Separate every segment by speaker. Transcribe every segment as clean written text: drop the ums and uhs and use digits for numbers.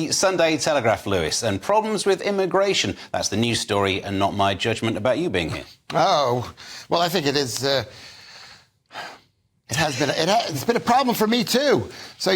Speaker 1: the Sunday Telegraph, Lewis, and problems with immigration. That's the news story and not my judgment about you being here.
Speaker 2: Oh, well, I think it is. It's been a problem for me too. So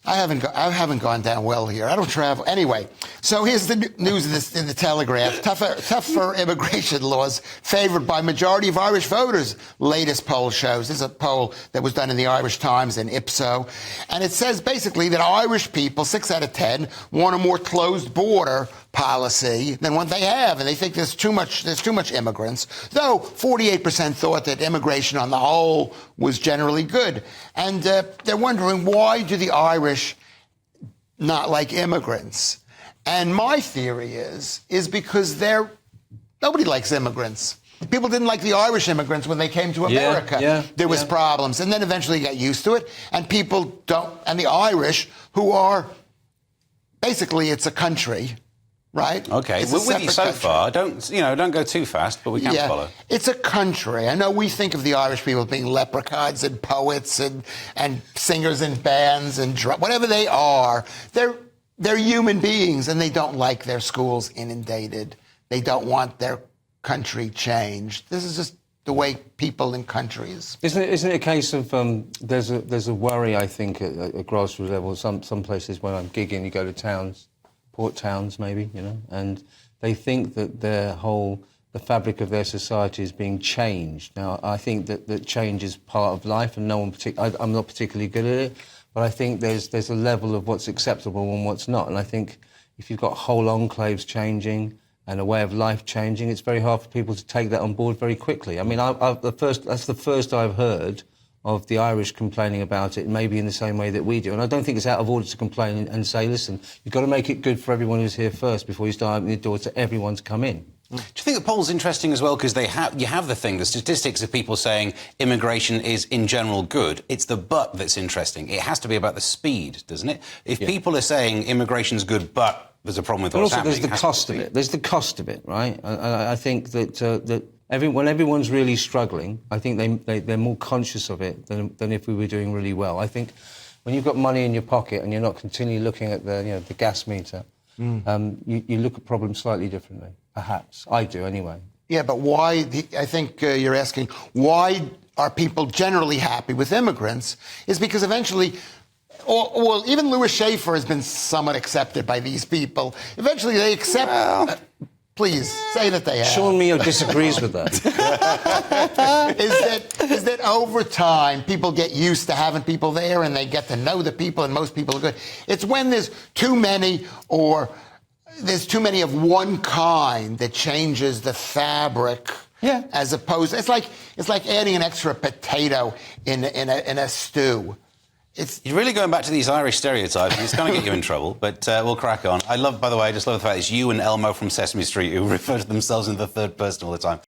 Speaker 2: I haven't gone down well here. I don't travel anyway. So here's the news in the Telegraph. Tougher immigration laws favoured by majority of Irish voters. Latest poll shows. This is a poll that was done in the Irish Times and Ipso, and it says basically that Irish people, 6 out of 10, want a more closed border policy than what they have, and they think there's too much immigrants. Though 48% thought that immigration on the whole was generally good, and they're wondering, why do the Irish not like immigrants? And my theory is because nobody likes immigrants. People didn't like the Irish immigrants when they came to America. There was problems, and then eventually got used to it. And people don't. And the Irish, who are basically, it's a country, right?
Speaker 1: Okay, we're with you so far. Don't go too fast, but we can follow.
Speaker 2: It's a country. I know we think of the Irish people being leprechauns and poets and singers in bands and whatever they are. They're human beings, and they don't like their schools inundated. They don't want their country changed. This is just the way people in countries.
Speaker 3: Isn't it a case of there's a worry, I think, at grassroots level. Some places when I'm gigging, you go to towns, port towns maybe, and they think that the fabric of their society is being changed. Now, I think that change is part of life, and I'm not particularly good at it, but I think there's a level of what's acceptable and what's not. And I think if you've got whole enclaves changing and a way of life changing, it's very hard for people to take that on board very quickly. I mean, that's the first I've heard of the Irish complaining about it, maybe in the same way that we do. And I don't think it's out of order to complain and say, listen, you've got to make it good for everyone who's here first before you start opening the door to everyone to come in.
Speaker 1: Do you think the poll's interesting as well? Because you have the statistics of people saying immigration is in general good. It's the but that's interesting. It has to be about the speed, doesn't it? If people are saying immigration's good, but there's a problem with what's happening.
Speaker 3: There's the cost of it. There's the cost of it, right? I think that when everyone's really struggling, I think they're more conscious of it than if we were doing really well. I think when you've got money in your pocket and you're not continually looking at the gas meter, you look at problems slightly differently. Perhaps. I do, anyway.
Speaker 2: Yeah, but why, I think you're asking, why are people generally happy with immigrants? Is because eventually, well, even Lewis Schaffer has been somewhat accepted by these people. Eventually they accept... Please, say that they have.
Speaker 3: Sean Mio disagrees with that.
Speaker 2: is that over time, people get used to having people there and they get to know the people, and most people are good. It's when there's too many of one kind that changes the fabric. Yeah. As opposed, it's like adding an extra potato in a stew.
Speaker 1: You're really going back to these Irish stereotypes, and it's going to get you in trouble, but we'll crack on. By the way, I just love the fact it's you and Elmo from Sesame Street who refer to themselves in the third person all the time.